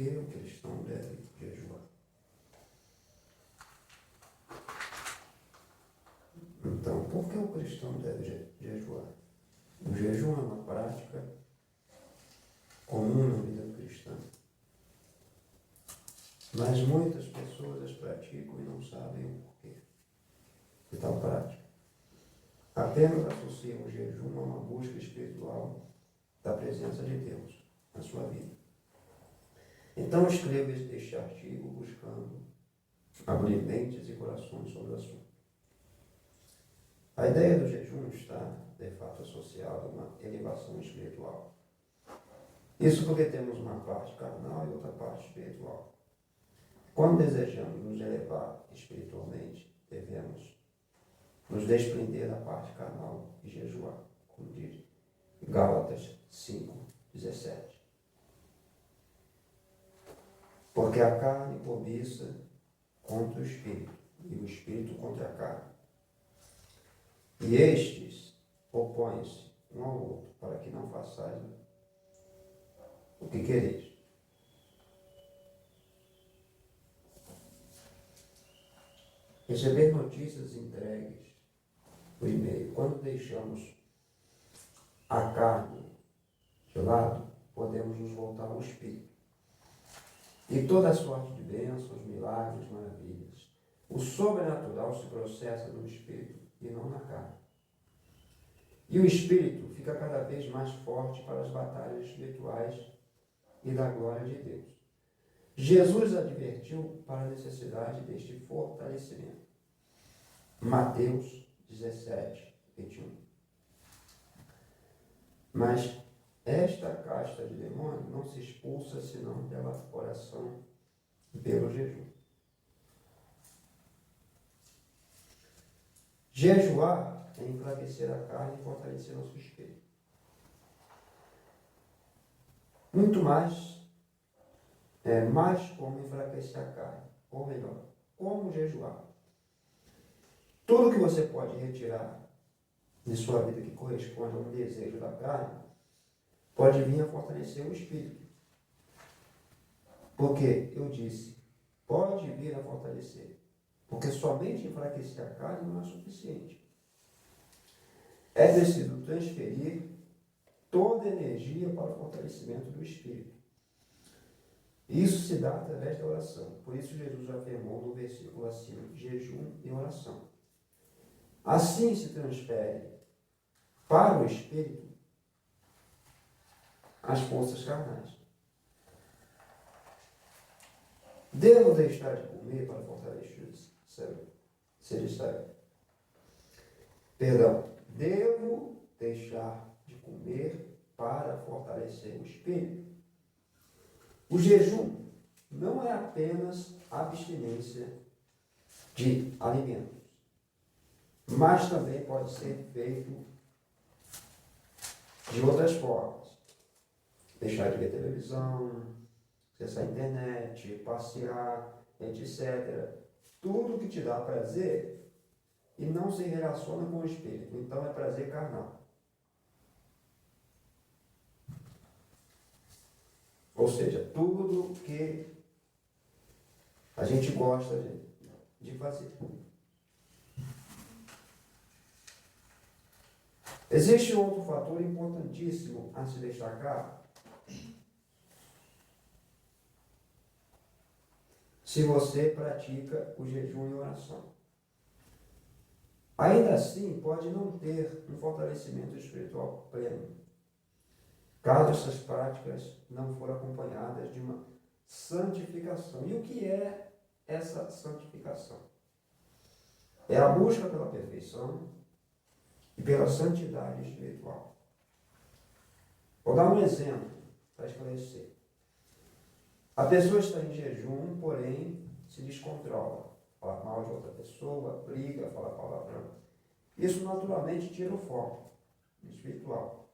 que o cristão deve jejuar? Então, por que o cristão deve jejuar? O jejum é uma prática comum na vida cristã, mas muitas pessoas as praticam e não sabem o porquê de tal prática. Apenas associam o jejum a uma busca espiritual da presença de Deus na sua vida. Então escreva este artigo buscando abrir mentes e corações sobre o assunto. A ideia do jejum está, de fato, associada a uma elevação espiritual. Isso porque temos uma parte carnal e outra parte espiritual. Quando desejamos nos elevar espiritualmente, devemos nos desprender da parte carnal e jejuar, como diz Gálatas 5:17. Porque a carne cobiça contra o espírito, e o espírito contra a carne. E estes opõem-se um ao outro, para que não façais o que quereis. Receber notícias entregues por e-mail. Quando deixamos a carne de lado, podemos nos voltar ao espírito. E toda sorte de bênçãos, milagres, maravilhas. O sobrenatural se processa no espírito e não na carne. E o espírito fica cada vez mais forte para as batalhas espirituais e da glória de Deus. Jesus advertiu para a necessidade deste fortalecimento. Mateus 17:21. Mas esta casta de demônio não se expulsa senão pela oração e pelo jejum. Jejuar é enfraquecer a carne e fortalecer nosso espírito. Muito mais como enfraquecer a carne, ou melhor, como jejuar. Tudo que você pode retirar de sua vida que corresponde a um desejo da carne, pode vir a fortalecer o espírito. Porque eu disse, pode vir a fortalecer. Porque somente enfraquecer a carne não é suficiente. É preciso transferir toda a energia para o fortalecimento do espírito. Isso se dá através da oração. Por isso Jesus afirmou no versículo acima, jejum e oração. Assim se transfere para o espírito as forças carnais. Devo deixar de comer para fortalecer Devo deixar de comer para fortalecer o espírito. O jejum não é apenas abstinência de alimentos, mas também pode ser feito de outras formas. Deixar de ver televisão, acessar a internet, passear, etc. Tudo que te dá prazer e não se relaciona com o espírito. Então é prazer carnal. Ou seja, tudo que a gente gosta de fazer. Existe outro fator importantíssimo a se destacar. Se você pratica o jejum e oração. Ainda assim, pode não ter um fortalecimento espiritual pleno, caso essas práticas não forem acompanhadas de uma santificação. E o que é essa santificação? É a busca pela perfeição e pela santidade espiritual. Vou dar um exemplo para esclarecer. A pessoa está em jejum, porém se descontrola. Fala mal de outra pessoa, briga, fala palavrão. Isso naturalmente tira o foco espiritual.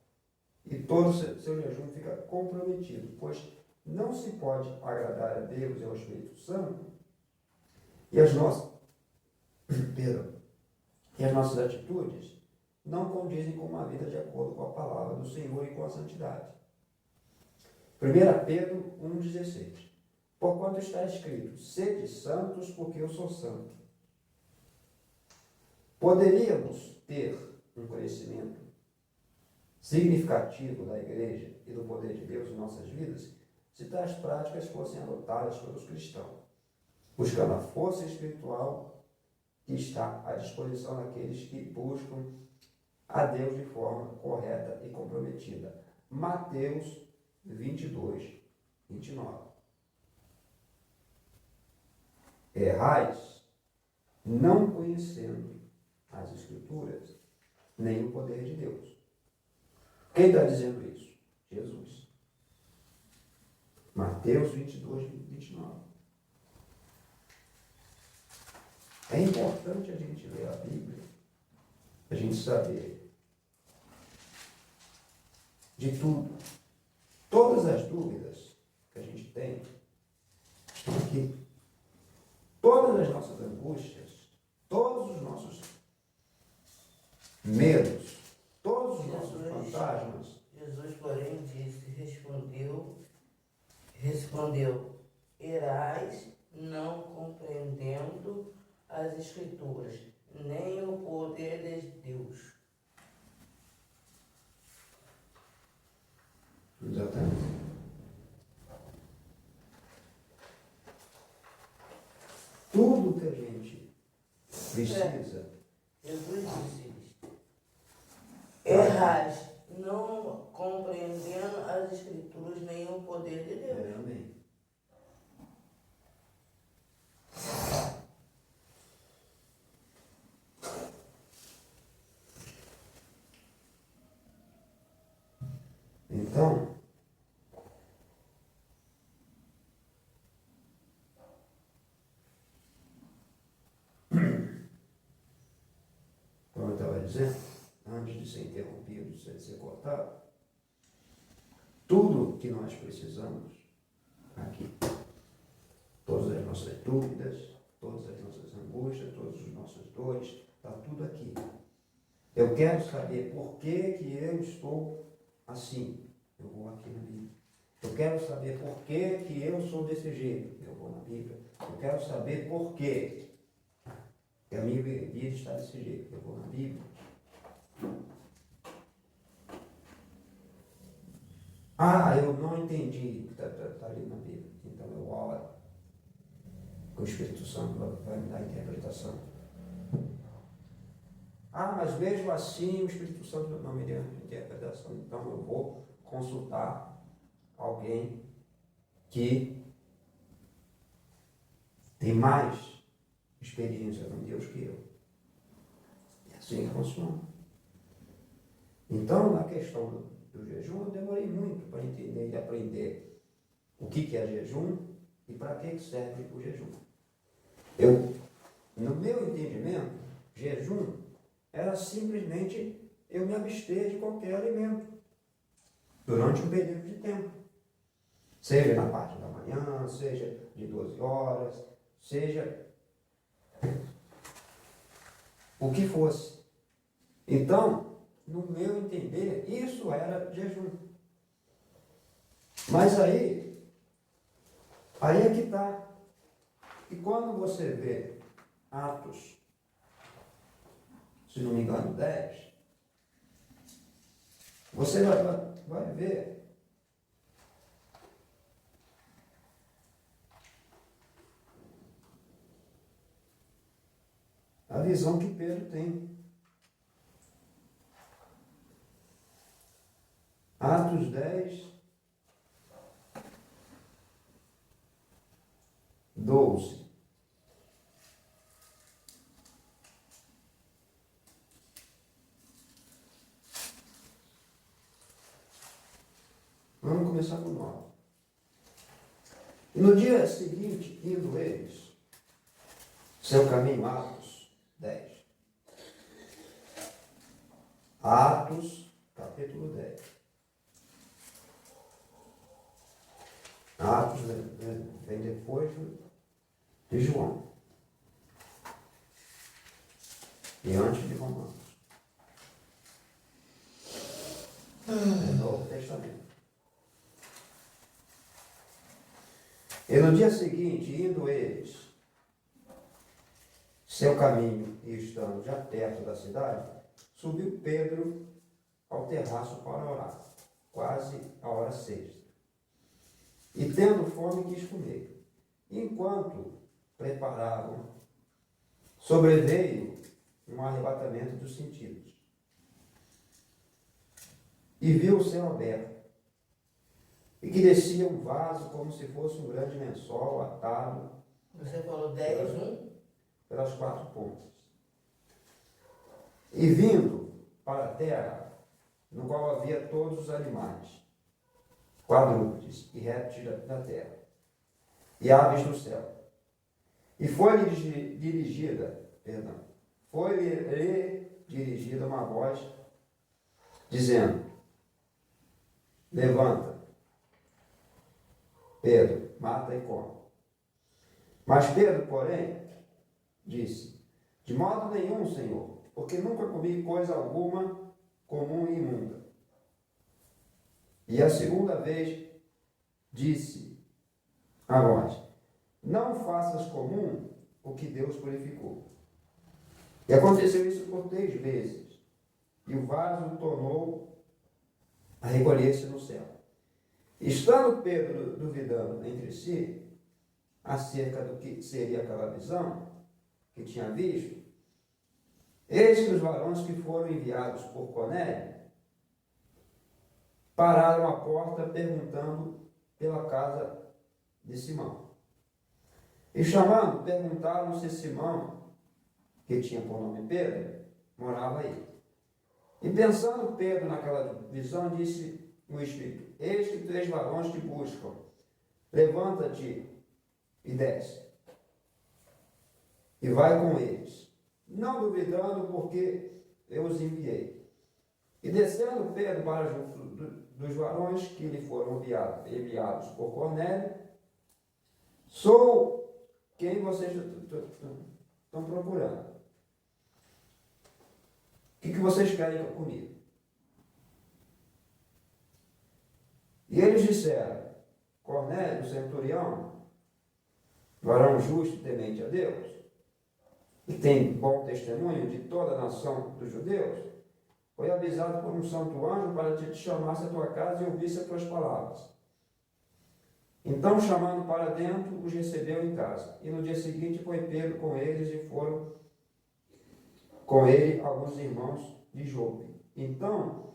E todo seu jejum fica comprometido, pois não se pode agradar a Deus e ao Espírito Santo e as nossas atitudes não condizem com uma vida de acordo com a palavra do Senhor e com a santidade. 1 Pedro 1,16. Porquanto está escrito, sede santos, porque eu sou santo. Poderíamos ter um conhecimento significativo da igreja e do poder de Deus em nossas vidas se tais práticas fossem adotadas pelos cristãos, buscando a força espiritual que está à disposição daqueles que buscam a Deus de forma correta e comprometida. Mateus 22, 29. Errais, não conhecendo as Escrituras, nem o poder de Deus. Quem está dizendo isso? Jesus. Mateus 22, 29. É importante a gente ler a Bíblia, a gente saber de tudo. Todas as dúvidas que a gente tem estão aqui. Todas as nossas angústias, todos os nossos medos, todos os nossos fantasmas. Jesus, porém, respondeu, erais não compreendendo as Escrituras, nem o poder de Deus. Exatamente. Tudo que a gente precisa. Jesus disse isto. Errais, não compreendendo as Escrituras, nem o poder de Deus. Amém. Então, como eu estava dizendo, antes de ser interrompido, de ser cortado, tudo que nós precisamos aqui, todas as nossas dúvidas, todas as nossas angústias, todas as nossas dores, está tudo aqui. Eu quero saber por que eu estou assim. Eu vou aqui na Bíblia. Eu quero saber por que eu sou desse jeito. Eu vou na Bíblia. Eu quero saber por que a minha vida está desse jeito. Eu vou na Bíblia. Eu não entendi o que está ali na Bíblia. Então eu oro. O Espírito Santo vai me dar a interpretação. Mas mesmo assim o Espírito Santo não me deu a interpretação. Então eu vou consultar alguém que tem mais experiência com Deus que eu. É assim que funciona. Então, na questão do jejum, eu demorei muito para entender e aprender o que é jejum e para que serve o jejum. No meu entendimento, jejum era simplesmente eu me abster de qualquer alimento durante um período de tempo. Seja na parte da manhã, seja de 12 horas, seja o que fosse. Então, no meu entender, isso era jejum. Mas aí é que está. E quando você vê Atos, se não me engano, 10, você vai ver a visão que Pedro tem. Atos 10, 12. Vamos começar com 9. E no dia seguinte, indo eles, seu caminho, Atos 10. Atos, capítulo 10. Atos vem depois de João. E antes de Romanos. É o Novo Testamento. E no dia seguinte, indo eles seu caminho e estando já perto da cidade, subiu Pedro ao terraço para orar, quase a hora sexta. E tendo fome, quis comer. Enquanto preparavam, sobreveio um arrebatamento dos sentidos. E viu o céu aberto, e que descia um vaso como se fosse um grande lençol atado. Você falou 10, 1? Pelas quatro pontas. E vindo para a terra, no qual havia todos os animais, quadrúpedes e répteis da terra, e aves do céu. E foi-lhe dirigida uma voz, dizendo: levanta, Pedro, mata e come. Mas Pedro, porém, disse: de modo nenhum, Senhor, porque nunca comi coisa alguma comum e imunda. E a segunda vez disse a voz: não faças comum o que Deus purificou. E aconteceu isso por 3 vezes, e o vaso tornou a recolher-se no céu. Estando Pedro duvidando entre si acerca do que seria aquela visão que tinha visto, eis que os varões que foram enviados por Cornélio pararam à porta perguntando pela casa de Simão. E chamando, perguntaram se Simão, que tinha por nome Pedro, morava aí. E pensando Pedro naquela visão, disse o Espírito: eis que 3 varões te buscam, levanta-te e desce, e vai com eles, não duvidando, porque eu os enviei. E descendo Pedro para junto dos varões que lhe foram enviados por Cornélio: sou quem vocês estão procurando. O que vocês querem comigo? E eles disseram: Cornélio, centurião, varão justo e temente a Deus, e tem bom testemunho de toda a nação dos judeus, foi avisado por um santo anjo para te chamasse à tua casa e ouvisse as tuas palavras. Então, chamando para dentro, os recebeu em casa. E no dia seguinte foi Pedro com eles, e foram com ele alguns irmãos de Jope. Então,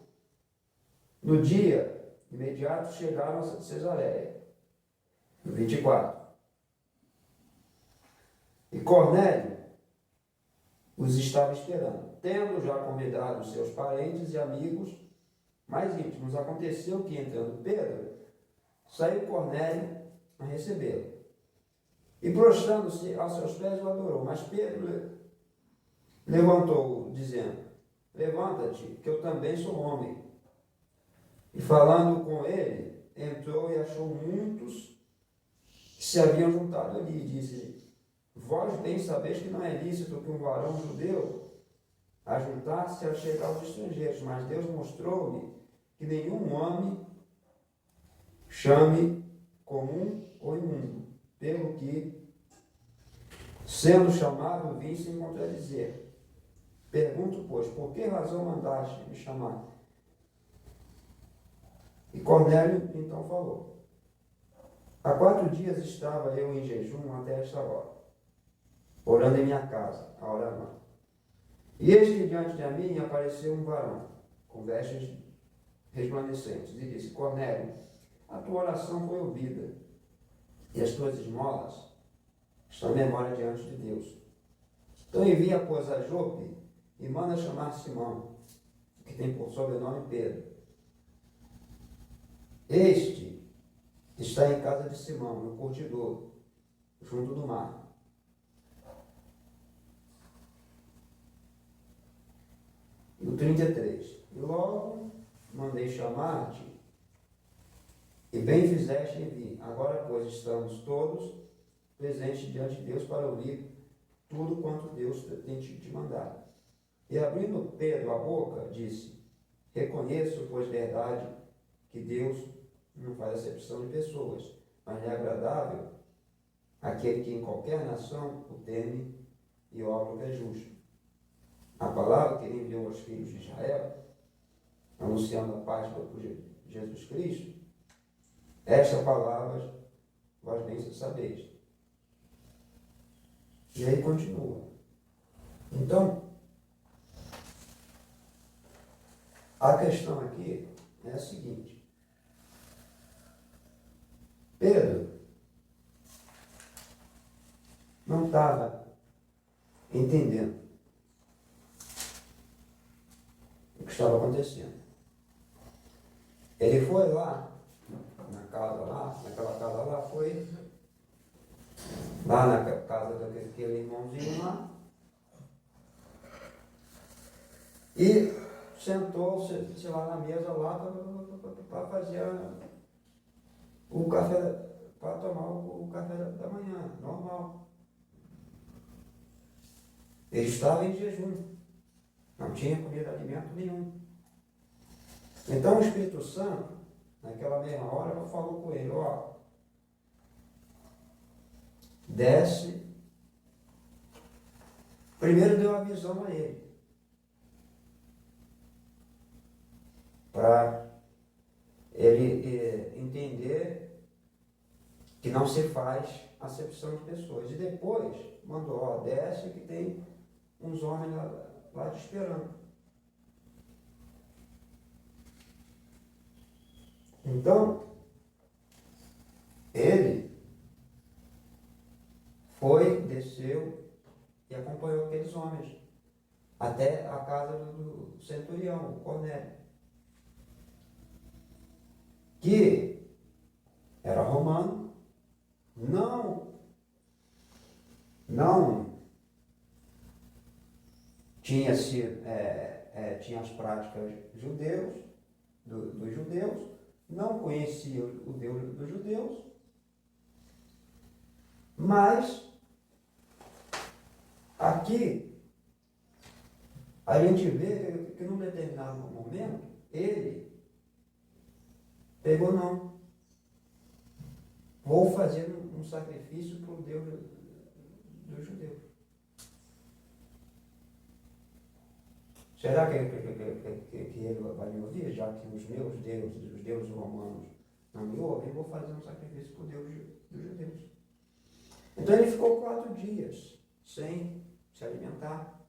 no dia imediato, chegaram a Cesareia, no 24. E Cornélio os estava esperando, tendo já convidado seus parentes e amigos mais íntimos. Aconteceu que, entrando Pedro, saiu Cornélio a recebê-lo. E prostrando-se aos seus pés, o adorou. Mas Pedro levantou-o, dizendo: levanta-te, que eu também sou homem. E falando com ele, entrou e achou muitos que se haviam juntado ali, e disse: vós bem sabeis que não é lícito que um varão judeu ajuntar-se a chegar aos estrangeiros, mas Deus mostrou-me que nenhum homem chame comum ou imundo, pelo que, sendo chamado, vim sem contradizer. Pergunto, pois, por que razão mandaste me chamar? E Cornélio então falou: há 4 dias estava eu em jejum até esta hora, orando em minha casa, a hora nona. E eis que diante de mim apareceu um varão, com vestes resplandecentes, e disse: Cornélio, a tua oração foi ouvida, e as tuas esmolas estão em memória diante de Deus. Então envia, pois, a Jope, e manda chamar Simão, que tem por sobrenome Pedro. Este está em casa de Simão, no curtidor, junto do mar. No 33. E logo mandei chamar-te, e bem fizeste em vir. Agora, pois, estamos todos presentes diante de Deus para ouvir tudo quanto Deus tem te mandado. E abrindo Pedro a boca, disse: reconheço, pois, verdade, que Deus não faz acepção de pessoas, mas é agradável aquele que em qualquer nação o teme e obra o que é justo. A palavra que ele enviou aos filhos de Israel, anunciando a paz por Jesus Cristo, esta palavra vós bem sabeis. E aí continua. Então, a questão aqui é a seguinte. Pedro não estava entendendo o que estava acontecendo. Ele foi lá, naquela casa lá, foi lá na casa daquele irmãozinho lá, e sentou-se lá na mesa lá para fazer o café, para tomar o café da manhã, normal. Ele estava em jejum, não tinha comido alimento nenhum. Então o Espírito Santo, naquela mesma hora, falou com ele, ó, desce. Primeiro deu a visão a ele, para ele entender que não se faz acepção de pessoas. E depois mandou, ó, desce que tem uns homens lá te esperando. Então, ele foi, desceu e acompanhou aqueles homens até a casa do centurião, o Cornélio, que era romano, não tinha, tinha as práticas dos judeus, não conhecia o Deus dos judeus, mas aqui a gente vê que num determinado momento ele pegou, não, vou fazer um sacrifício para o Deus dos judeus. Será que ele vai me ouvir? Já que os meus deuses, os deuses romanos, não me ouvem, eu vou fazer um sacrifício para o Deus dos judeus. Então ele ficou 4 dias sem se alimentar,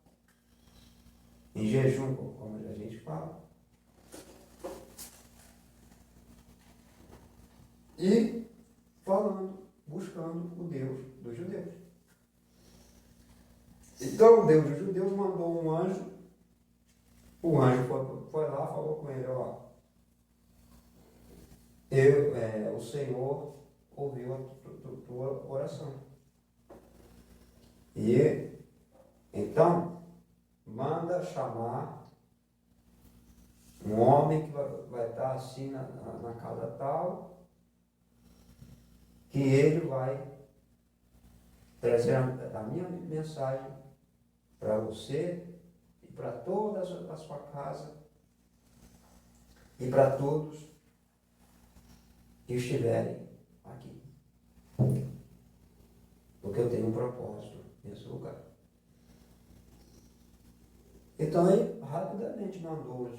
em jejum, como a gente fala. E falando, buscando o Deus dos judeus. Então o Deus dos judeus mandou um anjo. O anjo foi lá, falou com ele, ó, o Senhor ouviu a tua oração. E então manda chamar um homem que vai estar assim na casa tal, que ele vai trazer a minha mensagem para você e para toda a sua casa e para todos que estiverem aqui. Porque eu tenho um propósito nesse lugar. Então ele rapidamente mandou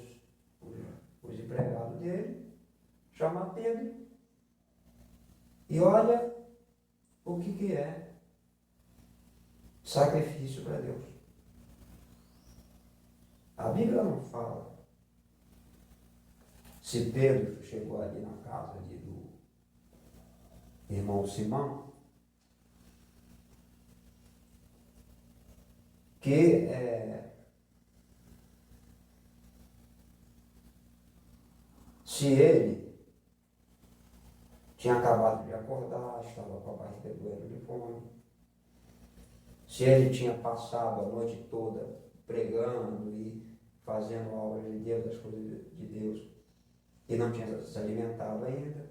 os empregados dele chamar Pedro. E olha o que é sacrifício para Deus. A Bíblia não fala se Pedro chegou ali na casa ali do irmão Simão, que se ele tinha acabado de acordar, estava com a barriga doendo de fome, se ele tinha passado a noite toda pregando e fazendo obras de Deus, das coisas de Deus, e não tinha se alimentado ainda.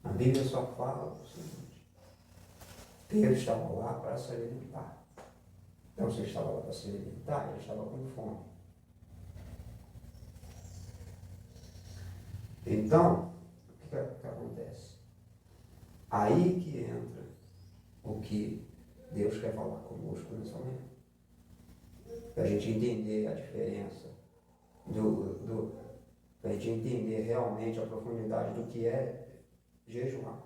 A Bíblia só fala o seguinte: Pedro estava lá para se alimentar. Então, se ele estava lá para se alimentar, ele estava com fome. Então, o que acontece? Aí que entra o que Deus quer falar conosco nessa manhã. Para a gente entender a diferença, para a gente entender realmente a profundidade do que é jejuar.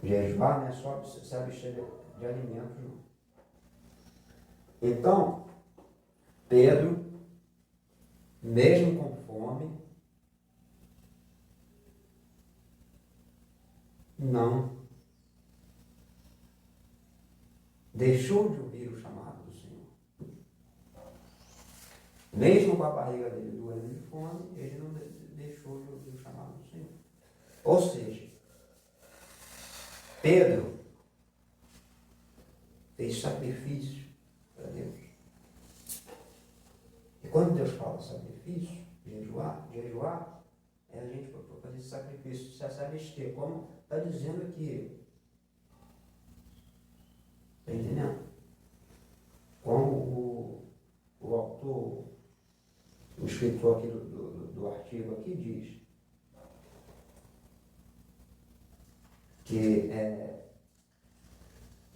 Jejuar não é só se abster de alimentos, não. Então, Pedro, mesmo com fome, não deixou de ouvir o chamado do Senhor. Mesmo com a barriga dele doendo de fome, ele não deixou de ouvir o chamado do Senhor. Ou seja, Pedro fez sacrifício para Deus. E quando Deus fala sacrifício, jejuar é a gente fazer esse sacrifício, se abster, como está dizendo aqui. Está entendendo? Como o autor, o escritor aqui do artigo aqui diz que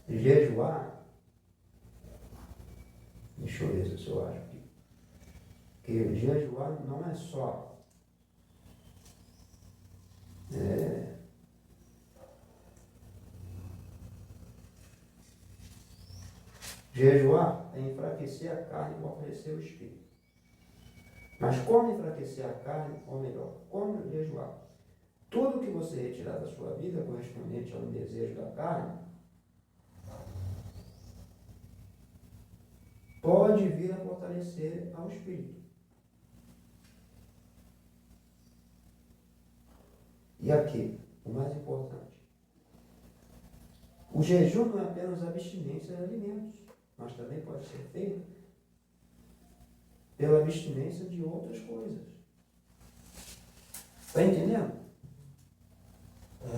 jejuar, deixa eu ver se eu acho aqui, que jejuar não é só jejuar é enfraquecer a carne e fortalecer o espírito. Mas como enfraquecer a carne, ou melhor, como jejuar? Tudo que você retirar da sua vida correspondente ao desejo da carne pode vir a fortalecer ao espírito. E aqui, o mais importante. O jejum não é apenas abstinência de alimentos, mas também pode ser feito pela abstinência de outras coisas. Está entendendo?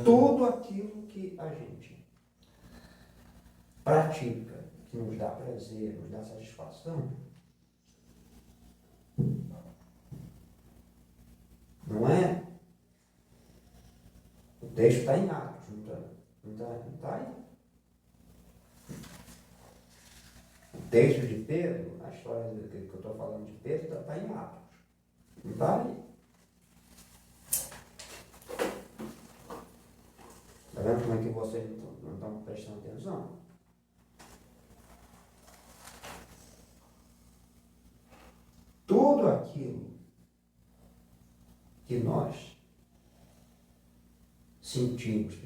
Tudo aquilo que a gente pratica, que nos dá prazer, nos dá satisfação, não é? O texto está em Atos, não está aí. O texto de Pedro, a história que eu estou falando de Pedro, está em Atos. Não está aí. Está vendo como é que vocês não estão prestando atenção? Tudo aquilo que nós sentimos,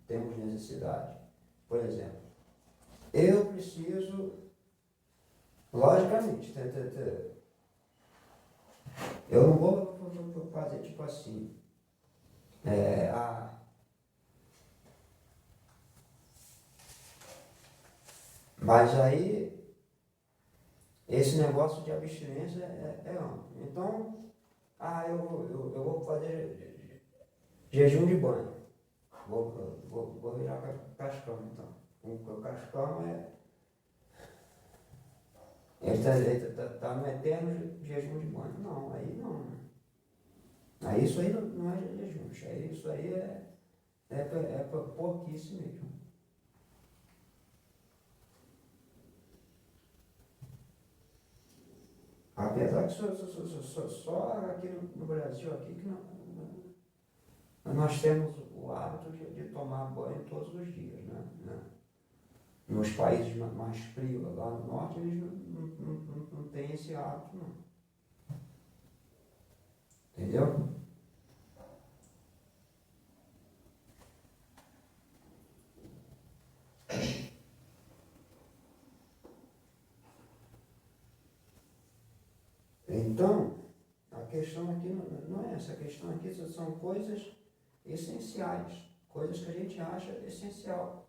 temos necessidade. Por exemplo, eu preciso, logicamente, eu não vou fazer tipo assim, mas aí esse negócio de abstinência é amplo. Então, eu vou fazer jejum de banho. Vou virar cascão, então. O cascão ele tá no eterno jejum de banho. Não, aí não. Aí isso aí não é jejum. Isso aí é para porquice mesmo. Apesar que só aqui no Brasil, aqui que nós temos o hábito de tomar banho todos os dias, né? Nos países mais frios, lá no norte, eles não têm esse hábito, não. Entendeu? Então, a questão aqui não é essa. A questão aqui são coisas essenciais, coisas que a gente acha essencial.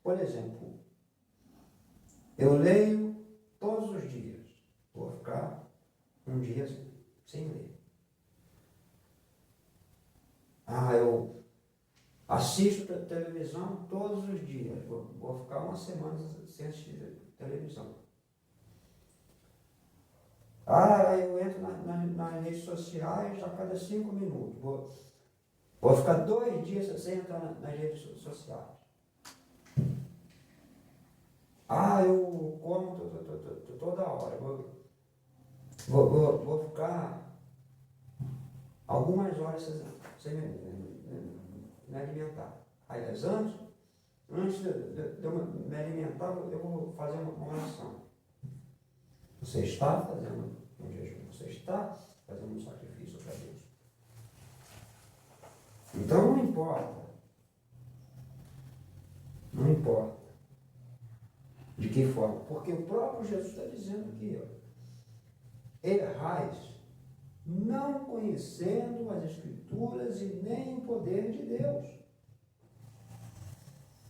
Por exemplo, eu leio todos os dias, vou ficar um dia sem ler. Eu assisto televisão todos os dias, vou ficar uma semana sem assistir televisão. Eu entro nas redes sociais a cada 5 minutos. Vou ficar 2 dias sem entrar nas redes sociais. Eu como toda hora. Vou ficar algumas horas sem me alimentar. Aliás, antes de eu me alimentar, eu vou fazer uma oração. Você está fazendo um jejum, você está fazendo um sacrifício para Deus. Então não importa. Não importa. De que forma? Porque o próprio Jesus está dizendo aqui, errais, não conhecendo as Escrituras e nem o poder de Deus.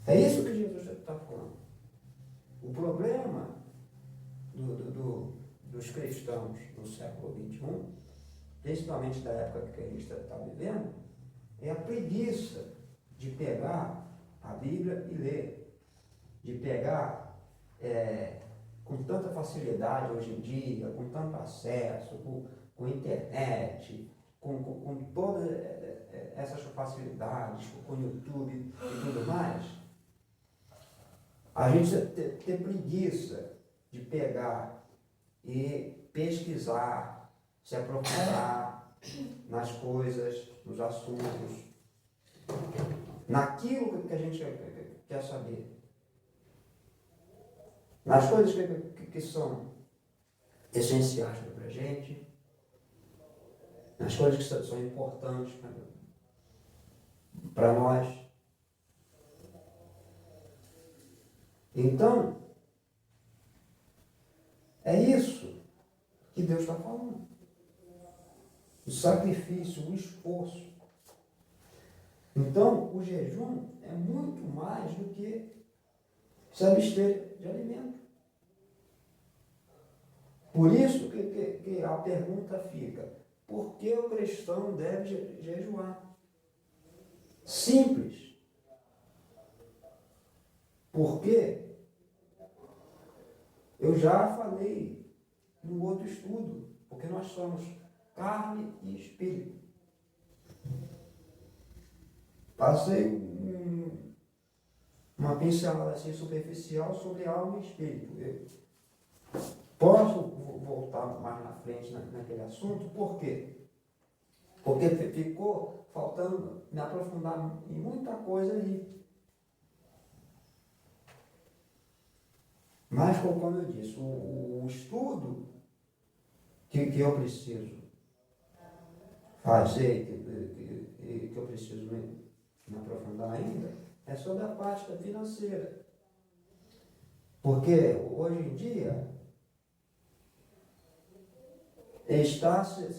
É isso que Jesus está falando. O problema dos cristãos do século XXI, principalmente da época que a gente está vivendo, é a preguiça de pegar a Bíblia e ler, de pegar com tanta facilidade hoje em dia, com tanto acesso, com internet, com todas essas facilidades, com o YouTube e tudo mais, a gente ter preguiça de pegar e pesquisar, se aprofundar nas coisas, nos assuntos, naquilo que a gente quer saber. Nas coisas que são essenciais para a gente, nas coisas que são importantes para nós. Então, é isso que Deus está falando. O sacrifício, o esforço. Então, o jejum é muito mais do que se abster de alimento. Por isso que a pergunta fica, por que o cristão deve jejuar? Simples. Porque eu já falei num outro estudo, porque nós somos carne e espírito. Passei uma pincelada assim superficial sobre alma e espírito. Eu posso voltar mais na frente naquele assunto, por quê? Porque ficou faltando me aprofundar em muita coisa ali. Mas, como eu disse, o estudo que eu preciso fazer, que eu preciso me aprofundar ainda, é sobre a parte financeira. Porque hoje em dia está se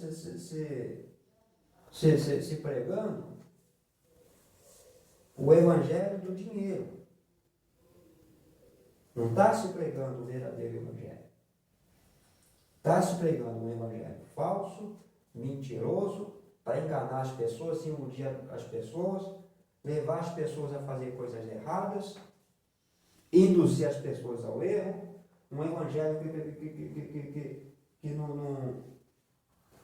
pregando o evangelho do dinheiro. Não está se pregando o verdadeiro evangelho. Está se pregando um evangelho falso, mentiroso, para enganar as pessoas, iludir as pessoas, levar as pessoas a fazer coisas erradas, induzir as pessoas ao erro. Um evangelho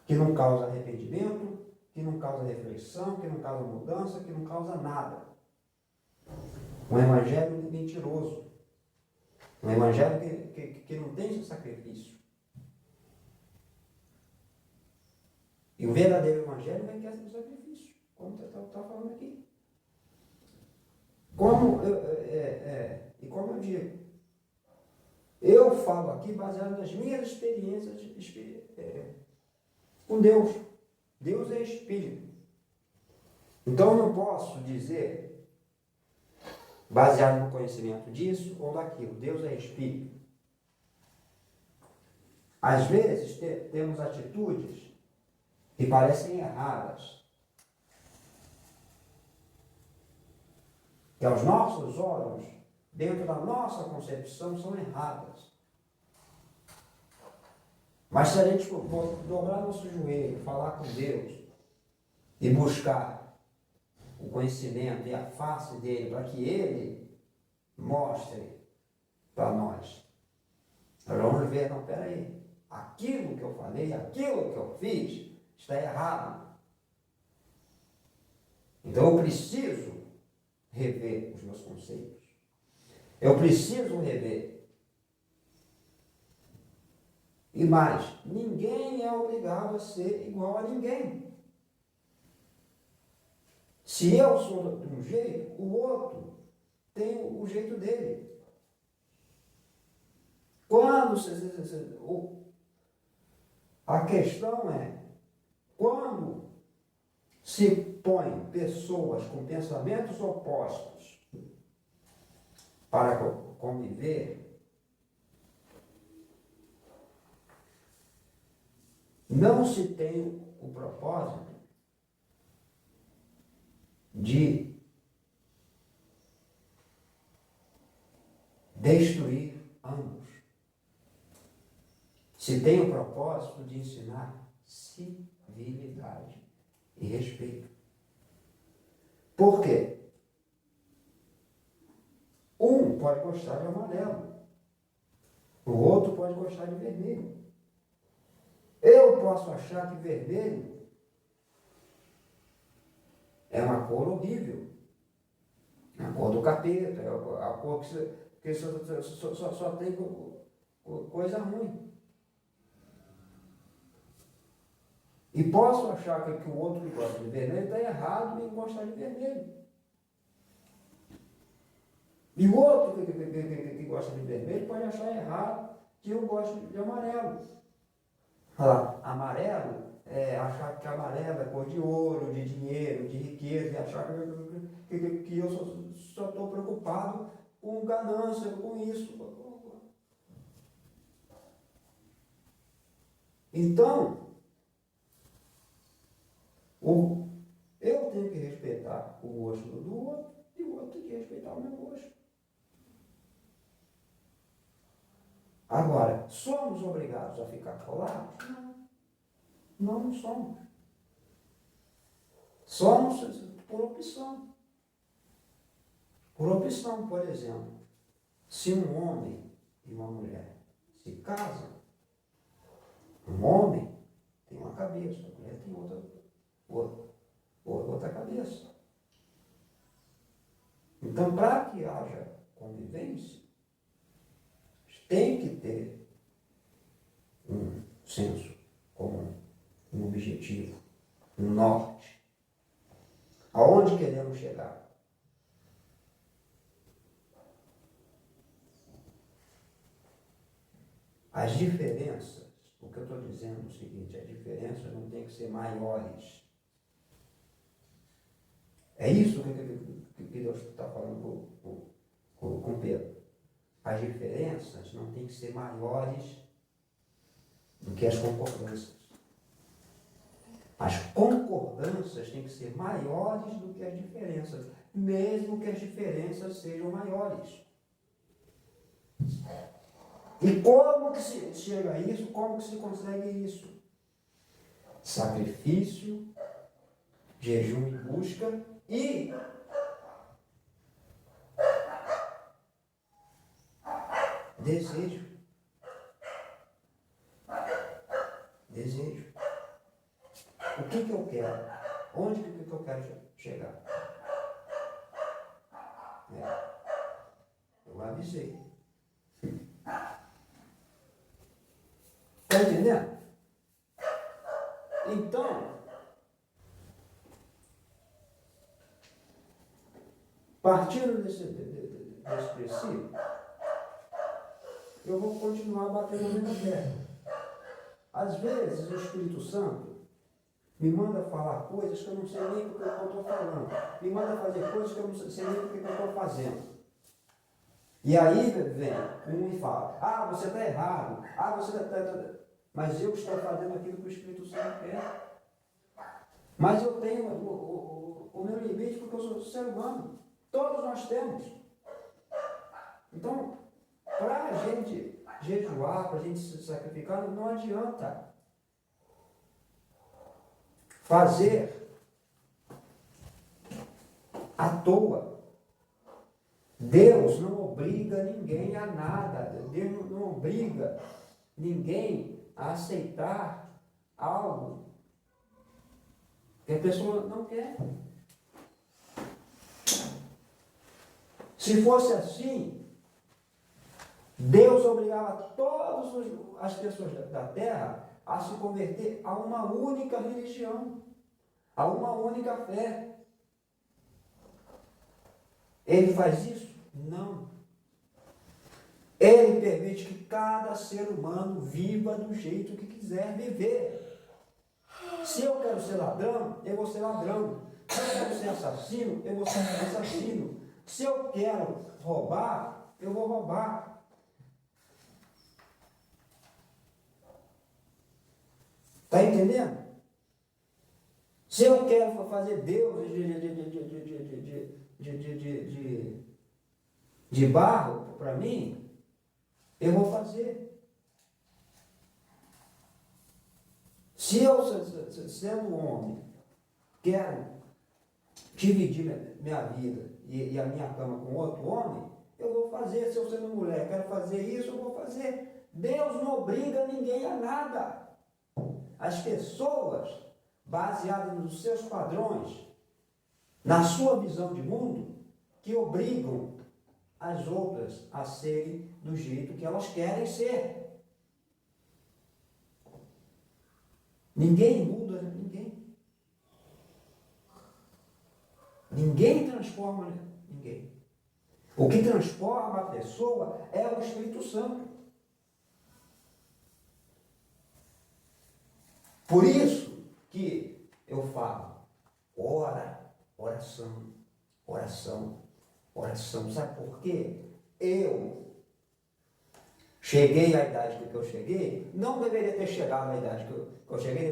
que não causa arrependimento, que não causa reflexão, que não causa mudança, que não causa nada. Um evangelho mentiroso. Um evangelho que não tem sacrifício. E o verdadeiro evangelho requer sacrifício, como está falando aqui. Como eu digo, eu falo aqui baseado nas minhas experiências com Deus. Deus é Espírito. Então eu não posso dizer, baseado no conhecimento disso ou daquilo, Deus é Espírito. Às vezes temos atitudes que parecem erradas, que aos nossos olhos, dentro da nossa concepção, são erradas. Mas se a gente for dobrar nosso joelho, falar com Deus e buscar o conhecimento e a face dele para que ele mostre para nós vamos ver, não, peraí, aquilo que eu falei, aquilo que eu fiz está errado. Então eu preciso rever os meus conceitos. Eu preciso rever. E mais, ninguém é obrigado a ser igual a ninguém. Se eu sou de um jeito, o outro tem o jeito dele. Quando a questão é, quando se põe pessoas com pensamentos opostos para conviver, não se tem o propósito de destruir ambos. Se tem o propósito de ensinar civilidade e respeito. Por quê? Um pode gostar de amarelo, o outro pode gostar de vermelho. Eu posso achar que vermelho é uma cor horrível, é a cor do capeta, é a cor que só tem coisa ruim. E posso achar que o outro que gosta de vermelho está errado em gostar de vermelho. E o outro que gosta de vermelho pode achar errado que eu gosto de amarelo. Olha lá, amarelo é achar que amarelo é cor de ouro, de dinheiro, de riqueza, e achar que eu só estou preocupado com ganância, com isso. Então, eu tenho que respeitar o gosto do outro e o outro tem que respeitar o meu gosto. Agora, somos obrigados a ficar colados? Não, não somos. Somos por opção. Por opção, por exemplo, se um homem e uma mulher se casam, um homem tem uma cabeça, a mulher tem outra cabeça. Então, para que haja convivência, tem que ter um senso comum, um objetivo, um norte. Aonde queremos chegar? As diferenças, o que eu estou dizendo é o seguinte, as diferenças não têm que ser maiores. É isso que Deus está falando com Pedro. As diferenças não têm que ser maiores do que as concordâncias. As concordâncias têm que ser maiores do que as diferenças, mesmo que as diferenças sejam maiores. E como que se chega a isso? Como que se consegue isso? Sacrifício, jejum e busca e desejo. Desejo. O que eu quero? Onde que eu quero chegar? Eu avisei. Está entendendo? Então, partindo desse princípio, eu vou continuar batendo na terra. Às vezes o Espírito Santo me manda falar coisas que eu não sei nem porque eu estou falando. Me manda fazer coisas que eu não sei nem porque eu estou fazendo. E aí vem um e fala, você está errado, você está... Mas eu estou fazendo aquilo que o Espírito Santo quer. Mas eu tenho o meu limite porque eu sou ser humano. Todos nós temos. Então, para a gente jejuar, para a gente se sacrificar, não adianta fazer à toa. Deus não obriga ninguém a nada. Deus não obriga ninguém a aceitar algo que a pessoa não quer. Se fosse assim, Deus obrigava todas as pessoas da terra a se converter a uma única religião, a uma única fé. Ele faz isso? Não. Ele permite que cada ser humano viva do jeito que quiser viver. Se eu quero ser ladrão, eu vou ser ladrão. Se eu quero ser assassino, eu vou ser assassino. Se eu quero roubar, eu vou roubar. Está entendendo? Se eu quero fazer Deus de barro para mim, eu vou fazer. Se eu, sendo um homem, quero dividir minha vida e a minha cama com outro homem, eu vou fazer. Se eu sendo mulher, quero fazer isso, eu vou fazer. Deus não obriga ninguém a nada. As pessoas, baseadas nos seus padrões, na sua visão de mundo, que obrigam as outras a serem do jeito que elas querem ser. Ninguém muda ninguém. Ninguém transforma ninguém. O que transforma a pessoa é o Espírito Santo. Por isso que eu falo, oração, oração, oração. Sabe por quê? Eu cheguei à idade que eu cheguei, não deveria ter chegado à idade que eu cheguei,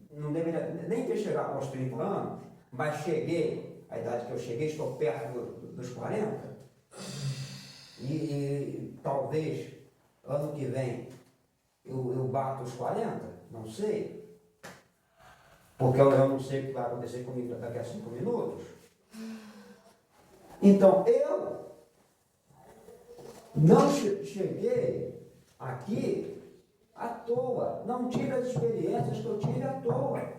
não deveria nem ter chegado aos 30 anos, mas cheguei à idade que eu cheguei, estou perto dos 40, e talvez ano que vem eu bato os 40, não sei, porque eu não sei o que vai acontecer comigo daqui a 5 minutos. Então, eu não cheguei aqui à toa, não tive as experiências que eu tive à toa.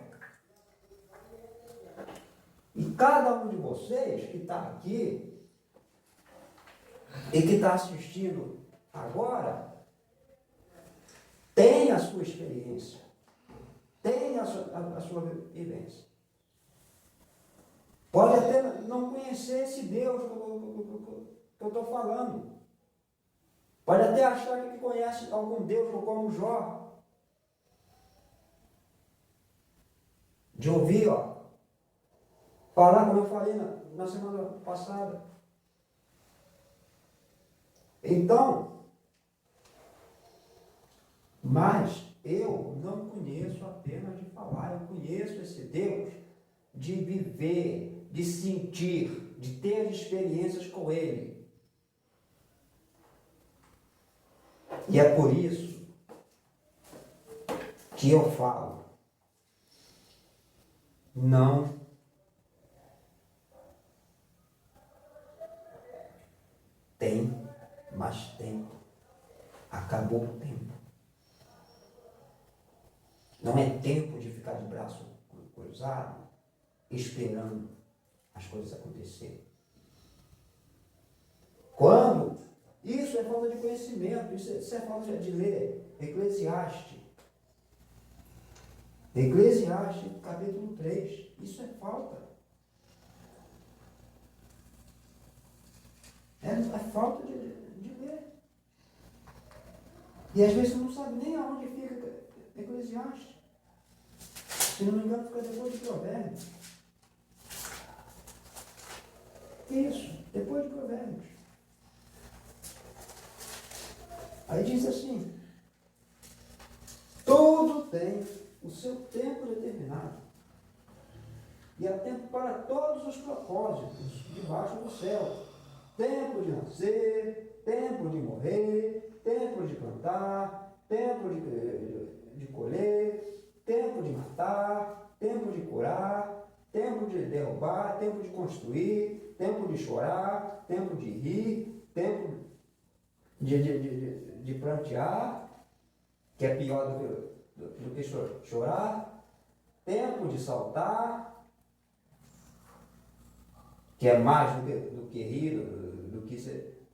E cada um de vocês que está aqui e que está assistindo agora, tem a sua experiência, tem a sua vivência. Pode até não conhecer esse Deus que eu estou falando. Pode até achar que conhece algum Deus como Jó. De ouvir, falar como eu falei na semana passada. Então, mas eu não conheço apenas de falar, eu conheço esse Deus de viver, de sentir, de ter experiências com Ele. E é por isso que eu falo, não tem mais tempo. Acabou o tempo. Não é tempo de ficar de braço cruzado, esperando as coisas acontecerem. Quando? Isso é falta de conhecimento, isso é falta de ler. Eclesiastes. Eclesiastes, capítulo 3. Isso é falta. É falta de ler. E às vezes você não sabe nem aonde fica Eclesiastes. Se não me engano, fica depois de Provérbios. Isso, depois de Provérbios. Aí diz assim: tudo tem o seu tempo determinado. E há tempo para todos os propósitos debaixo do céu. Tempo de nascer, tempo de morrer, tempo de plantar, tempo de colher, tempo de matar, tempo de curar, tempo de derrubar, tempo de construir, tempo de chorar, tempo de rir, tempo de plantear, que é pior do que chorar, tempo de saltar, que é mais do que rir, do que ser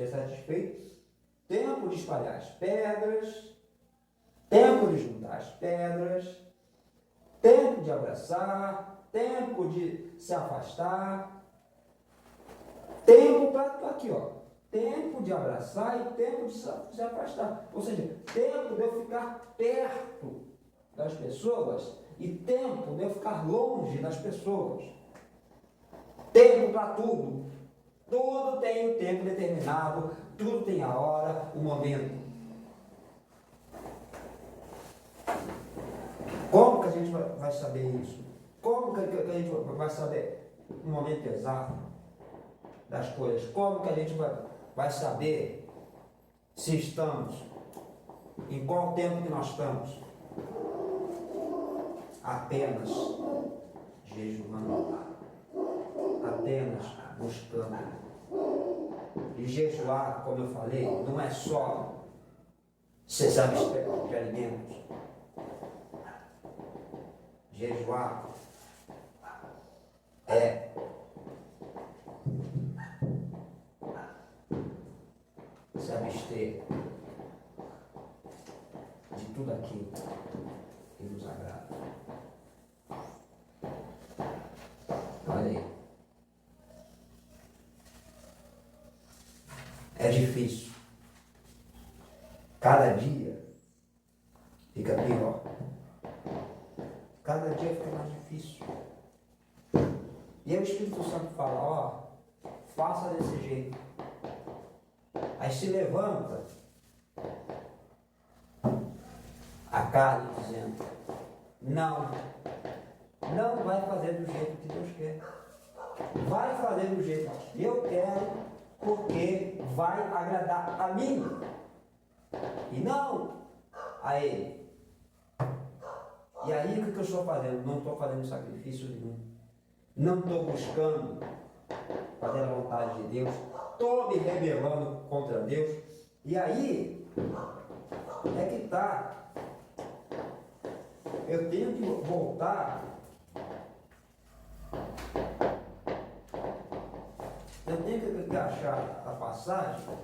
satisfeito. Tempo de espalhar as pedras, tempo de juntar as pedras, tempo de abraçar, tempo de se afastar, tempo para aqui, ó, tempo de abraçar e tempo de se afastar. Ou seja, tempo de eu ficar perto das pessoas e tempo de eu ficar longe das pessoas. Tempo para tudo. Tudo tem um tempo determinado, tudo tem a hora, o momento. Como que a gente vai saber isso? Como que a gente vai saber o momento exato das coisas? Como que a gente vai saber se estamos, em qual tempo que nós estamos? Apenas jejuando, apenas buscando. E jejuar, como eu falei, não é só se abster de alimentos. Jejuar é se abster de tudo aquilo que nos agrada. Olha aí. É difícil. Cada dia fica pior. Cada dia fica mais difícil. E aí o Espírito Santo fala, ó, faça desse jeito. Aí se levanta a carne dizendo, não vai fazer do jeito que Deus quer. Vai fazer do jeito que eu quero, porque vai agradar a mim e não a Ele. E aí o que eu estou fazendo? Não estou fazendo sacrifício nenhum. Não estou buscando fazer a vontade de Deus. Estou me rebelando contra Deus. E aí é que está. Eu tenho que voltar. Eu tenho que achar a passagem,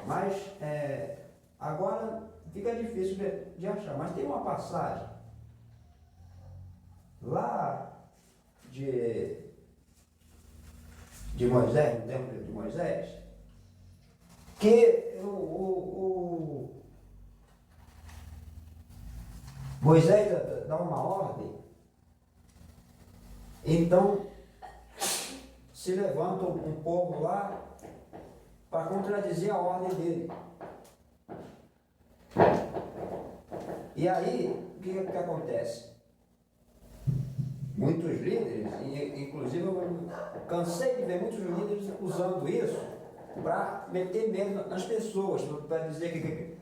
mas agora fica difícil de achar. Mas tem uma passagem lá de Moisés, no tempo de Moisés, que Moisés dá uma ordem, então se levanta um povo lá para contradizer a ordem dele. E aí, o que acontece? Muitos líderes, inclusive eu cansei de ver muitos líderes usando isso para meter medo nas pessoas, para dizer que,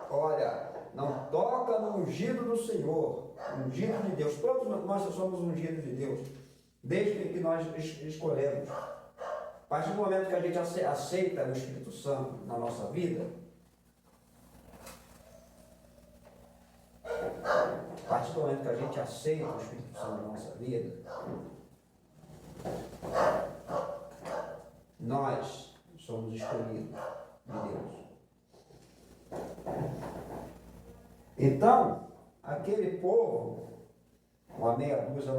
olha, não toca no ungido do Senhor, ungido de Deus. Todos nós somos ungidos de Deus, desde que nós escolhemos. A partir do momento que a gente aceita o Espírito Santo na nossa vida, a partir do momento que a gente aceita o Espírito Santo na nossa vida, nós somos escolhidos de Deus. Então, aquele povo, uma meia dúzia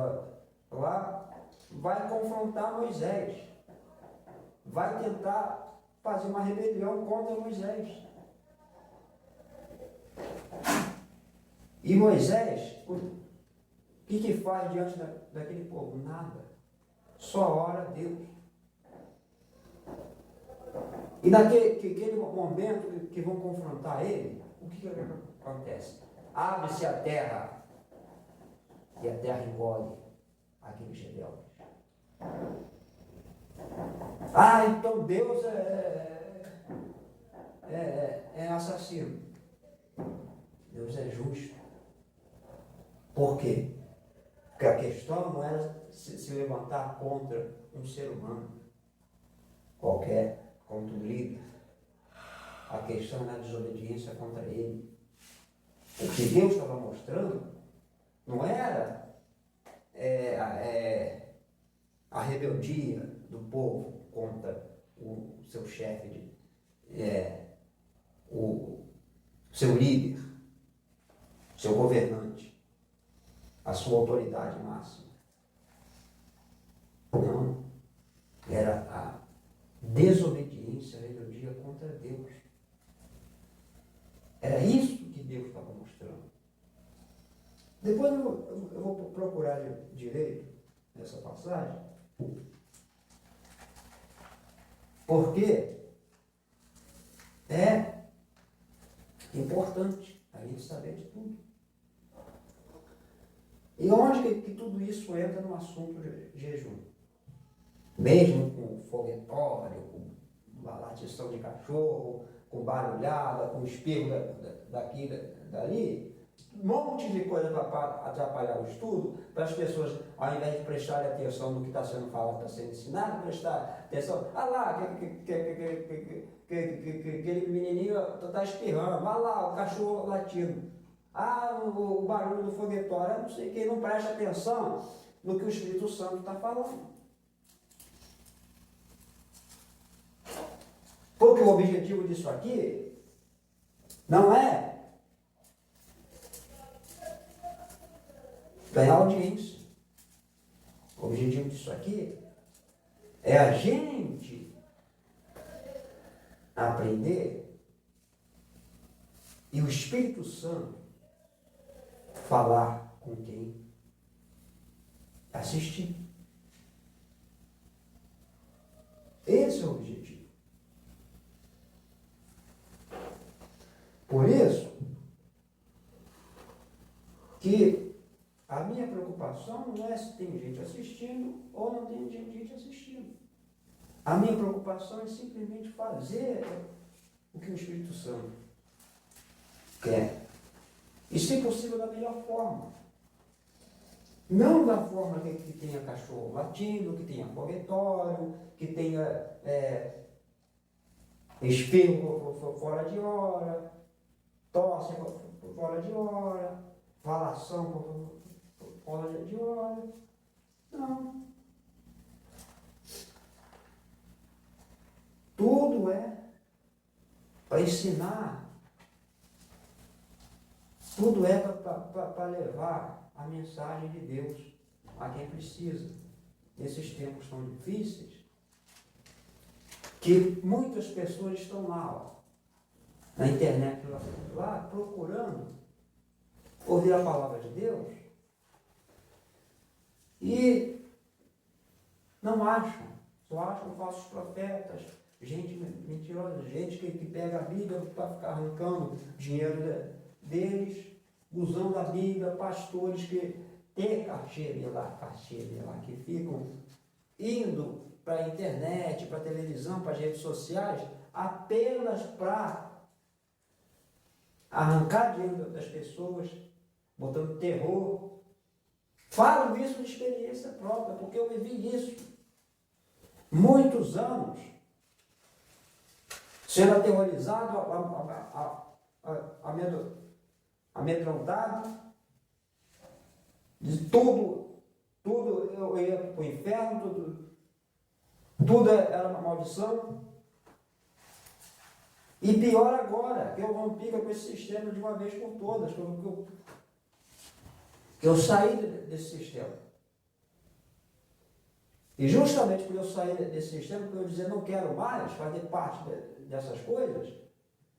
lá, vai confrontar Moisés, vai tentar fazer uma rebelião contra Moisés. E Moisés, o que faz diante daquele povo? Nada. Só ora a Deus. E naquele momento que vão confrontar ele, o que acontece? Abre-se a terra e a terra engole aqueles rebeldes. Ah, então Deus é assassino. Deus é justo. Por quê? Porque a questão não era se levantar contra um ser humano qualquer, contra um líder. A questão era a desobediência contra ele. O que Deus estava mostrando não era a rebeldia do povo contra o seu chefe, o seu líder, seu governante, a sua autoridade máxima. Não, era a desobediência, a rebeldia contra Deus. Era isso que Deus estava mostrando. Depois eu vou procurar direito nessa passagem, porque é importante a gente saber de tudo. E onde que tudo isso entra no assunto de jejum? Mesmo com foguetório, com latição de cachorro, com barulhada, com espirro daqui e dali, um monte de coisa para atrapalhar o estudo, para as pessoas, ao invés de prestarem atenção no que está sendo falado, está sendo ensinado, prestar atenção, aquele menininho está espirrando, lá, o cachorro latindo, o barulho do foguetório, não sei quem não presta atenção no que o Espírito Santo está falando. Porque o objetivo disso aqui não é ganhar audiência. O objetivo disso aqui é a gente aprender e o Espírito Santo falar com quem assistir. Esse é o objetivo. Por isso que a minha preocupação não é se tem gente assistindo ou não tem gente assistindo. A minha preocupação é simplesmente fazer o que o Espírito Santo quer. E, se possível, da melhor forma. Não da forma que tenha cachorro latindo, que tenha foguetório, que tenha espirro fora de hora, tosse fora de hora, falação fora de hora. Não. Tudo é para ensinar. Tudo é para levar a mensagem de Deus a quem precisa. Nesses tempos tão difíceis, que muitas pessoas estão lá, ó, na internet, lá procurando ouvir a palavra de Deus e não acham, só acham falsos profetas, gente mentirosa, gente que pega a Bíblia para ficar arrancando dinheiro deles, usando a Bíblia, pastores que têm caixeira lá, que ficam indo para a internet, para a televisão, para as redes sociais, apenas para arrancar dinheiro das pessoas, botando terror. Falo isso de experiência própria, porque eu vivi isso. Muitos anos, sendo aterrorizado, amedrontado, de tudo eu ia para o inferno, tudo era uma maldição. E pior agora, que eu rompi com esse sistema de uma vez por todas, que eu saí desse sistema. E justamente por eu sair desse sistema, por eu dizer não quero mais fazer parte dessas coisas,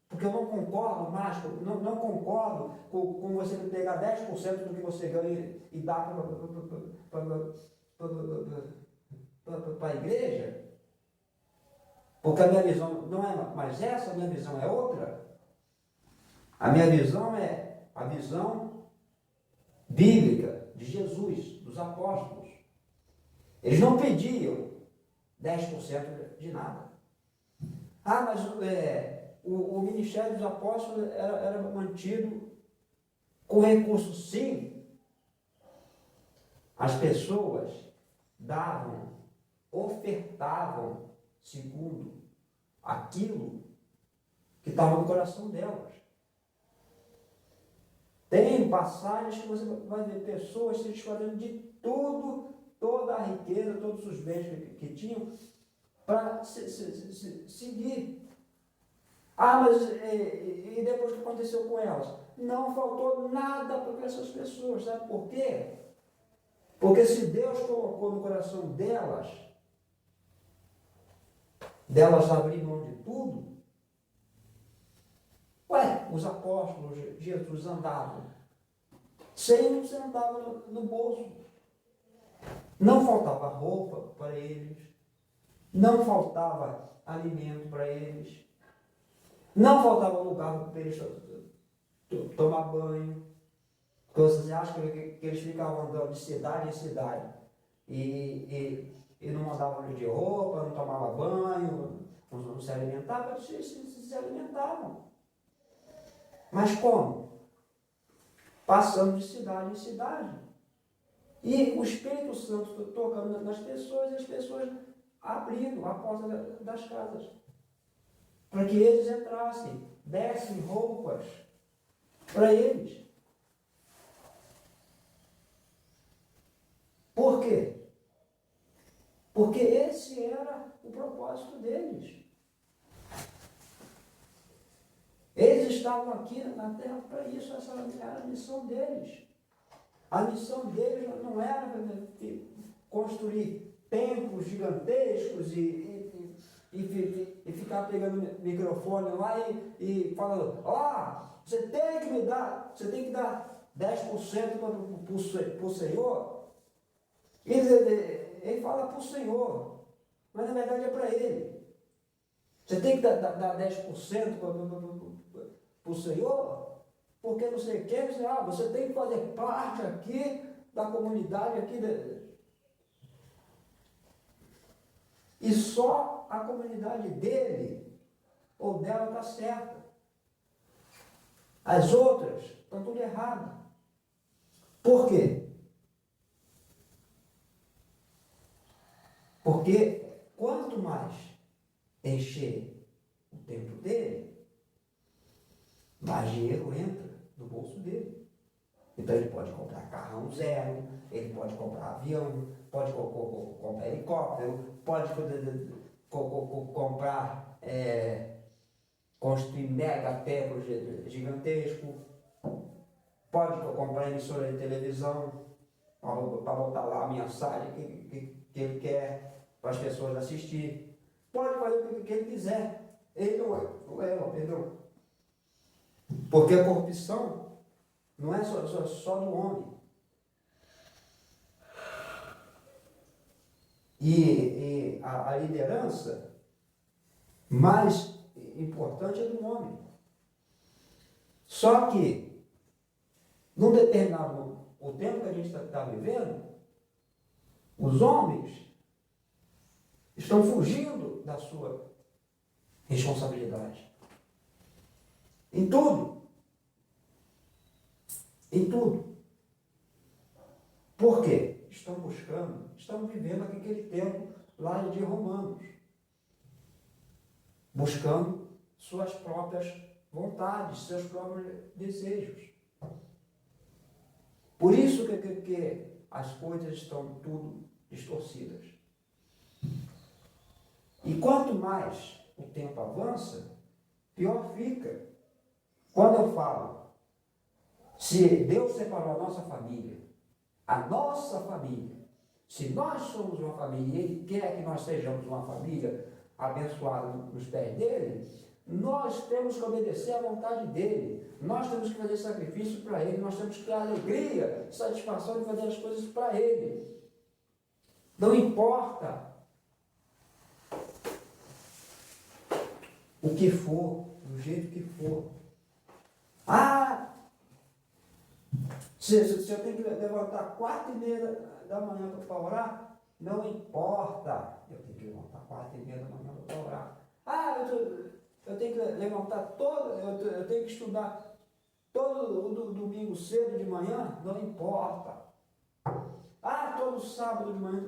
porque eu não concordo mais, não concordo com você pegar 10% do que você ganha e dar para a igreja, porque a minha visão não é mais essa, a minha visão é outra. A minha visão é a visão bíblica de Jesus, dos apóstolos. Eles não pediam 10% de nada. Mas o ministério dos apóstolos era mantido com recursos, sim. As pessoas davam, ofertavam segundo aquilo que estava no coração delas. Tem passagens que você vai ver pessoas se desfazendo de tudo toda a riqueza, todos os bens que tinham, para seguir. Ah, mas e depois o que aconteceu com elas? Não faltou nada para essas pessoas, sabe por quê? Porque se Deus colocou no coração delas abrir mão de tudo, os apóstolos, Jesus andavam, sem um centavo no bolso, não faltava roupa para eles, não faltava alimento para eles, não faltava lugar para eles tomar banho. Porque vocês acham que eles ficavam andando de cidade em cidade e não andavam de roupa, não tomavam banho, não se alimentavam, eles se alimentavam. Mas como? Passando de cidade em cidade. E o Espírito Santo tocando nas pessoas e as pessoas abrindo a porta das casas. Para que eles entrassem, dessem roupas para eles. Por quê? Porque esse era o propósito deles. Eles estavam aqui na terra para isso, essa era a missão deles. A missão deles não era construir templos gigantescos e ficar pegando microfone lá e falando, você tem que dar 10% para o Senhor. Ele fala para o Senhor, mas na verdade é para ele. Você tem que dar 10% para o Senhor, porque não sei o que, você tem que fazer parte aqui da comunidade aqui. E só a comunidade dele ou dela está certa. As outras estão tudo erradas. Por quê? Porque quanto mais encher o templo dele, mais dinheiro entra no bolso dele. Então ele pode comprar carrão zero, ele pode comprar avião, pode comprar helicóptero, pode comprar, construir mega templos gigantescos, pode comprar emissora de televisão para botar lá a mensagem que ele quer para as pessoas assistir. Pode fazer o que ele quiser. Ele não é, perdão. Porque a corrupção não é só do homem. E a liderança mais importante é do homem. Só que, num determinado o tempo que a gente está vivendo, os homens estão fugindo da sua responsabilidade. Em tudo. Em tudo. Por quê? Estão vivendo aquele tempo lá de Romanos. Buscando suas próprias vontades, seus próprios desejos. Por isso que as coisas estão tudo distorcidas. E quanto mais o tempo avança, pior fica. Quando eu falo, se Deus separou a nossa família, se nós somos uma família e Ele quer que nós sejamos uma família abençoada nos pés dEle, nós temos que obedecer à vontade dEle, nós temos que fazer sacrifício para Ele, nós temos que ter alegria, satisfação de fazer as coisas para Ele. Não importa o que for, do jeito que for. Se eu tenho que levantar 4h30 da manhã para orar, não importa. Eu tenho que levantar 4h30 da manhã para orar. Eu tenho que levantar eu tenho que estudar todo domingo cedo de manhã, não importa. Todo sábado de manhã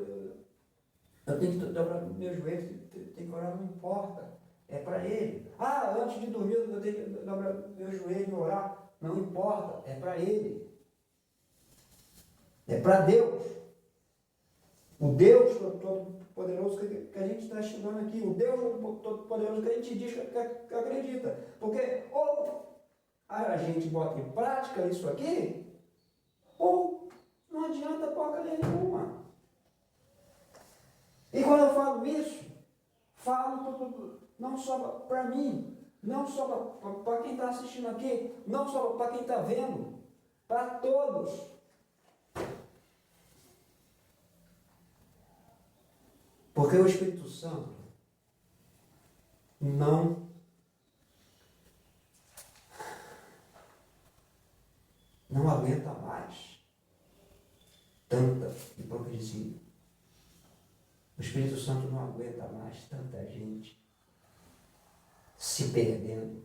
eu tenho que dobrar meus joelhos, tenho que orar, não importa. É para Ele. Antes de dormir eu tenho que dobrar meu joelho e orar. Não importa, é para Ele. É para Deus. O Deus Todo-Poderoso que a gente está estudando aqui, o Deus Todo-Poderoso que a gente diz que acredita. Porque ou a gente bota em prática isso aqui, ou não adianta porcaria nenhuma. E quando eu falo isso, falo não só para mim, não só para quem está assistindo aqui, não só para quem está vendo, para todos. Porque o Espírito Santo não aguenta mais tanta hipocrisia. O Espírito Santo não aguenta mais tanta gente se perdendo,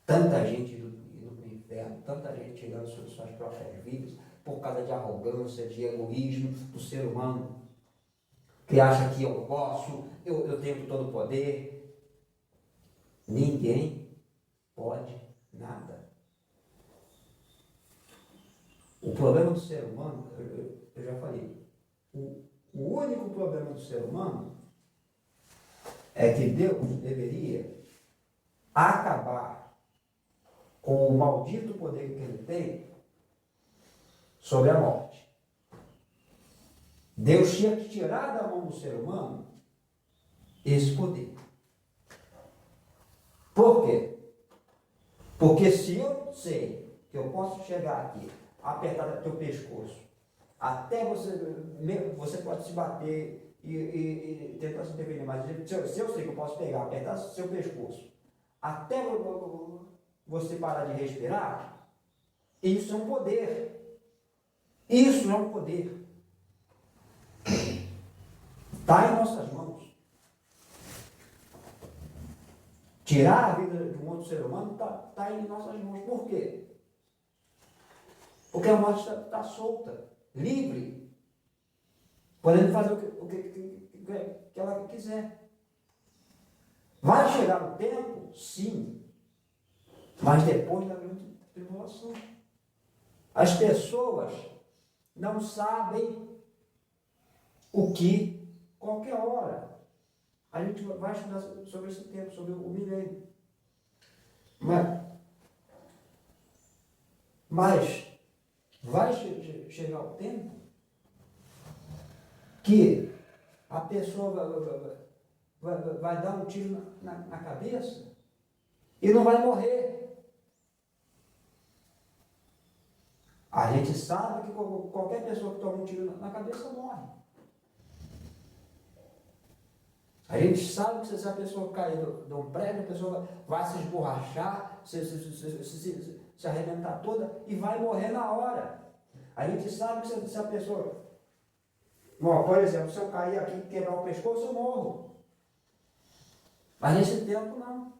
tanta gente indo para o inferno, tanta gente tirando suas próprias vidas por causa de arrogância, de egoísmo do ser humano, que acha que eu posso, eu tenho todo o poder. Ninguém pode nada. O problema do ser humano, eu já falei, o único problema do ser humano é que Deus deveria acabar com o maldito poder que ele tem sobre a morte. Deus tinha que tirar da mão do ser humano esse poder. Por quê? Porque se eu sei que eu posso chegar aqui, apertar teu pescoço, até você pode se bater e tentar se defender, mas se eu sei que eu posso pegar, apertar seu pescoço, até você parar de respirar, isso é um poder. Isso é um poder. Está em nossas mãos. Tirar a vida de um outro ser humano está em nossas mãos. Por quê? Porque a morte está solta, livre, podendo fazer o que ela quiser. Vai chegar o tempo? Sim. Mas depois da grande tribulação. As pessoas não sabem o que qualquer hora. A gente vai estudar sobre esse tempo, sobre o milênio. Mas vai chegar o tempo que a pessoa vai dar um tiro na cabeça e não vai morrer. A gente sabe que qualquer pessoa que toma um tiro na cabeça morre. A gente sabe que se a pessoa cair de um prédio, a pessoa vai se esborrachar, se arrebentar toda e vai morrer na hora. A gente sabe que se a pessoa... Bom, por exemplo, se eu cair aqui e quebrar o pescoço, eu morro. Mas nesse tempo, não.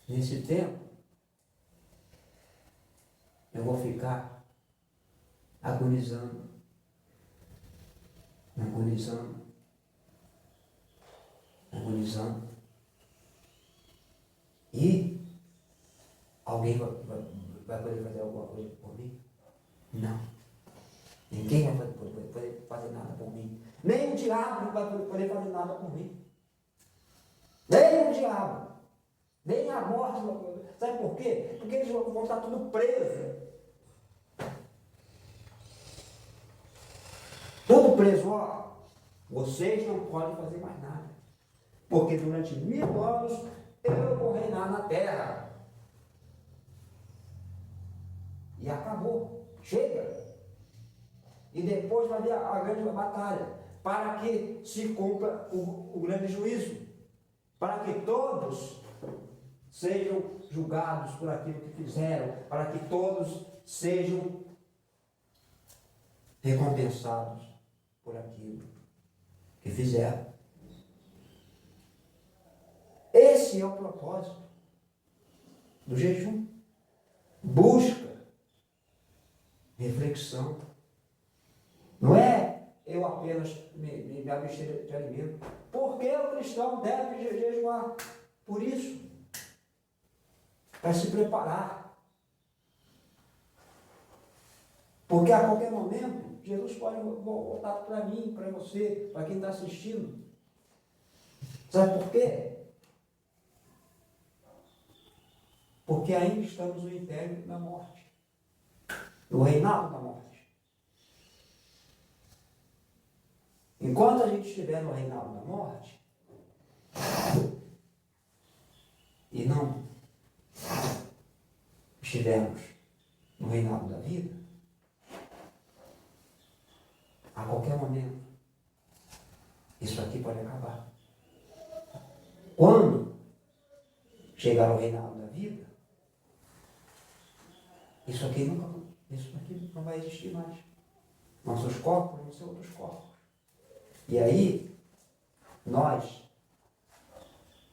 Nesse tempo, eu vou ficar agonizando. E alguém vai poder fazer alguma coisa por mim? Não. Ninguém vai poder fazer nada por mim. Nem o diabo vai poder fazer nada por mim. Nem o diabo. Nem a morte. Sabe por quê? Porque eles vão estar tudo presos. Tudo preso, ó. Vocês não podem fazer mais nada. Porque durante 1000 anos eu vou reinar na terra. E acabou. Chega. E depois vai haver a grande batalha. Para que se cumpra o grande juízo. Para que todos sejam julgados por aquilo que fizeram. Para que todos sejam recompensados por aquilo que fizeram. Esse é o propósito do jejum. Busca, reflexão. Não é eu apenas me abster de alimento. Por que o cristão deve jejuar? Por isso. Para se preparar. Porque a qualquer momento Jesus pode voltar para mim, para você, para quem está assistindo. Sabe por quê? Porque ainda estamos no império da morte, no reinado da morte. Enquanto a gente estiver no reinado da morte, e não estivermos no reinado da vida, a qualquer momento, isso aqui pode acabar. Quando chegar ao reinado da vida, isso aqui não vai existir mais. Nossos corpos vão ser outros corpos. E aí, nós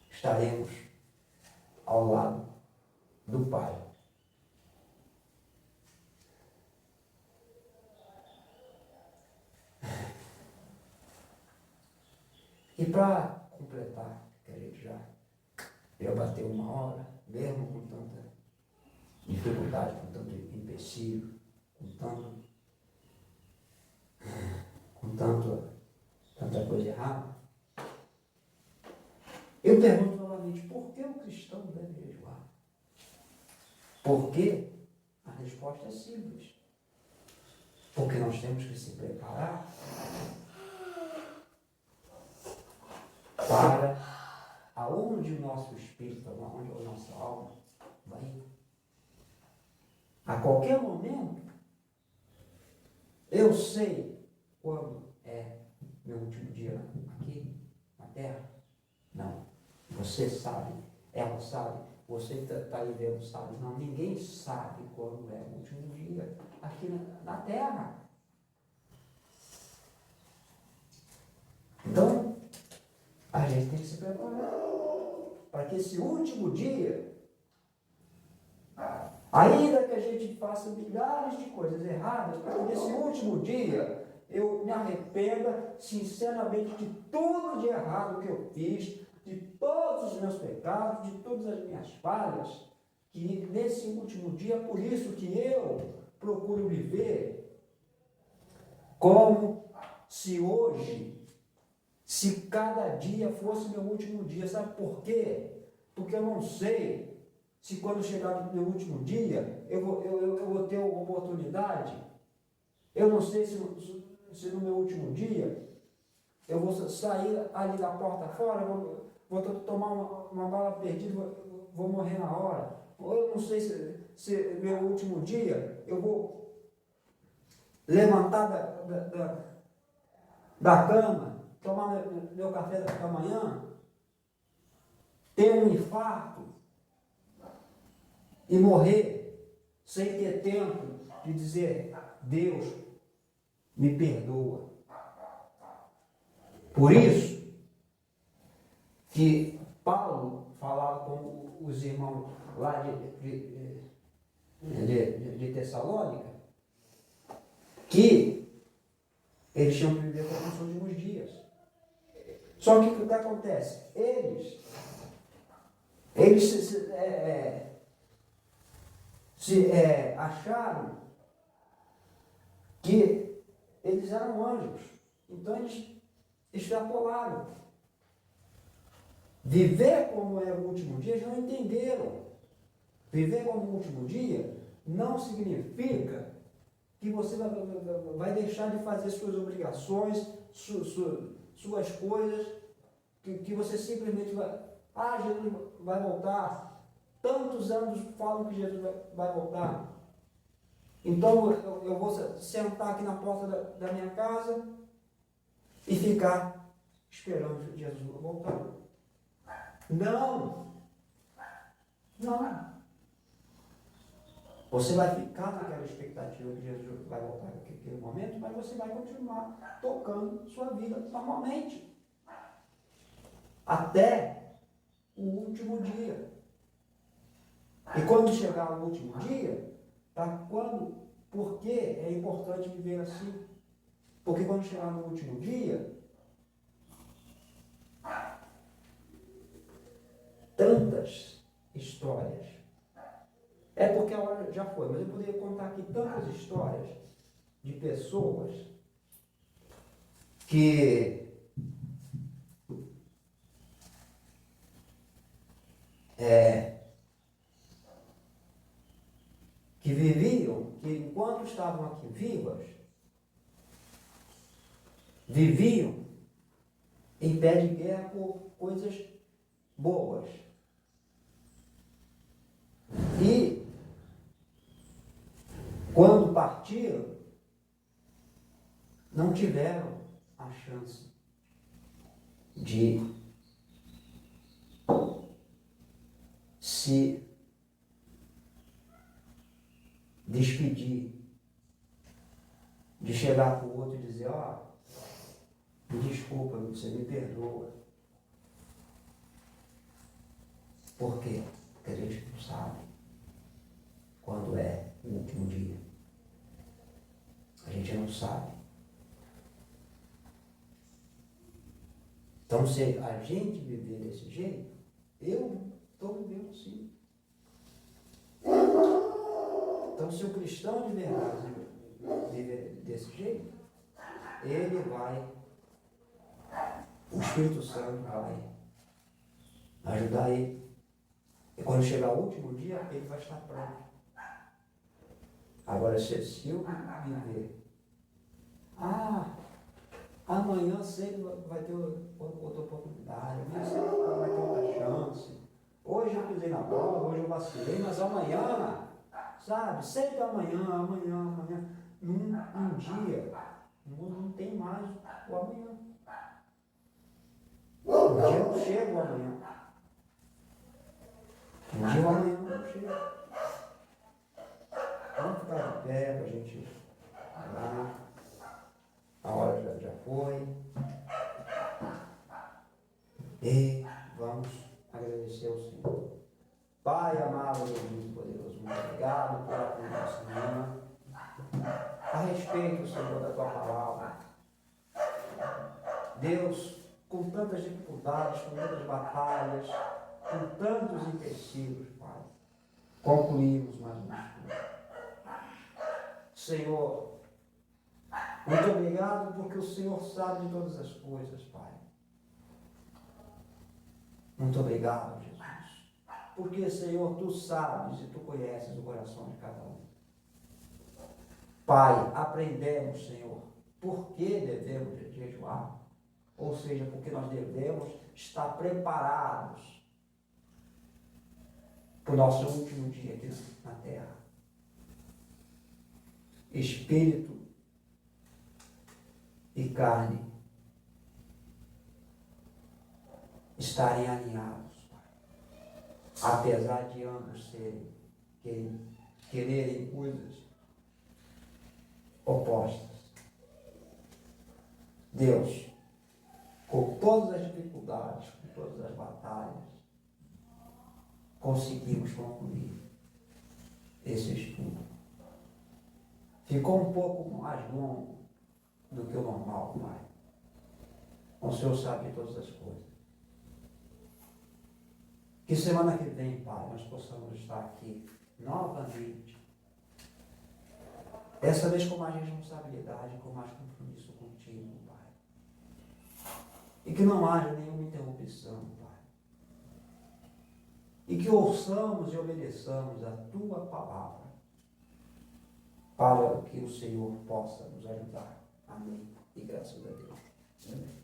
estaremos ao lado do Pai. E para completar, que a gente já bateu 1 hora, mesmo com tanta dificuldade, com tanto empecilho, tanta coisa errada, eu pergunto novamente, por que o cristão deve jejuar? Por quê? A resposta é simples. Porque nós temos que se preparar para aonde o nosso espírito, aonde a nossa alma vai ir. A qualquer momento, eu sei quando é meu último dia aqui na Terra. Não. Você sabe, ela sabe, você está aí vendo, sabe. Não, ninguém sabe quando é o último dia aqui na Terra. Então, a gente tem que se preparar para que esse último dia, ainda que a gente faça milhares de coisas erradas, para que nesse último dia eu me arrependa sinceramente de tudo de errado que eu fiz, de todos os meus pecados, de todas as minhas falhas, que nesse último dia, por isso que eu procuro viver como se hoje, se cada dia fosse meu último dia. Sabe por quê? Porque eu não sei se quando chegar no meu último dia, eu vou ter uma oportunidade. Eu não sei se no meu último dia, eu vou sair ali da porta fora, vou tomar uma bala perdida, vou morrer na hora. Ou eu não sei se meu último dia, eu vou levantar da cama, tomar meu café da manhã, ter um infarto e morrer sem ter tempo de dizer: Deus, me perdoa. Por isso que Paulo falava com os irmãos lá de Tessalônica, que eles tinham que viver como os últimos dias. Só que o que acontece? Eles acharam que eles eram anjos. Então eles extrapolaram. Viver como é o último dia, eles não entenderam. Viver como o último dia não significa que você vai deixar de fazer suas obrigações, suas coisas, que você simplesmente vai... Jesus vai voltar. Tantos anos falam que Jesus vai voltar. Então eu vou sentar aqui na porta da minha casa e ficar esperando Jesus voltar. Não. Você vai ficar naquela expectativa que Jesus vai voltar naquele momento, mas você vai continuar tocando sua vida normalmente. Até o último dia. E quando chegar o último dia, por que é importante viver assim? Porque quando chegar no último dia, tantas histórias. É porque a hora já foi, mas eu poderia contar aqui tantas histórias de pessoas que viviam, que enquanto estavam aqui vivas, viviam em pé de guerra por coisas boas. E quando partiram, não tiveram a chance de se despedir, de chegar para o outro e dizer, ó, me desculpa, você me perdoa. Por quê? Porque a gente não sabe quando é o último dia. A gente não sabe. Então, se a gente viver desse jeito, eu estou vivendo assim. Então, se o cristão de verdade viver desse jeito, ele vai, o Espírito Santo vai ajudar ele. E quando chegar o último dia, ele vai estar pronto. Agora, se eu viver, amanhã sempre vai ter outra oportunidade, amanhã sempre vai ter outra chance. Hoje eu pisei na bola, hoje eu vacilei, mas amanhã, sabe, sempre amanhã. Num dia, não tem mais o amanhã. Um dia não chega o amanhã. Um dia o amanhã não chega. Vamos ficar de pé para a gente orar. A hora já foi. E vamos agradecer ao Senhor. Pai amado, muito poderoso, muito obrigado pela tua nossa manhã. A respeito, Senhor, da tua palavra. Deus, com tantas dificuldades, com tantas batalhas, com tantos empecilhos, Pai, concluímos mais um estudo. Senhor, muito obrigado porque o Senhor sabe de todas as coisas, Pai. Muito obrigado, Jesus. Porque, Senhor, Tu sabes e Tu conheces o coração de cada um. Pai, aprendemos, Senhor, por que devemos jejuar. Ou seja, porque nós devemos estar preparados para o nosso último dia aqui na terra. Espírito e carne estarem alinhados, Pai. Apesar de ambos quererem coisas opostas. Deus, com todas as dificuldades, com todas as batalhas, conseguimos concluir esse estudo. Ficou um pouco mais longo do que o normal, Pai. O Senhor sabe de todas as coisas. Que semana que vem, Pai, nós possamos estar aqui novamente. Dessa vez com mais responsabilidade, com mais compromisso contigo, Pai. E que não haja nenhuma interrupção, Pai. E que ouçamos e obedeçamos a Tua palavra, para que o Senhor possa nos ajudar. Amém. E graças a Deus. Amém.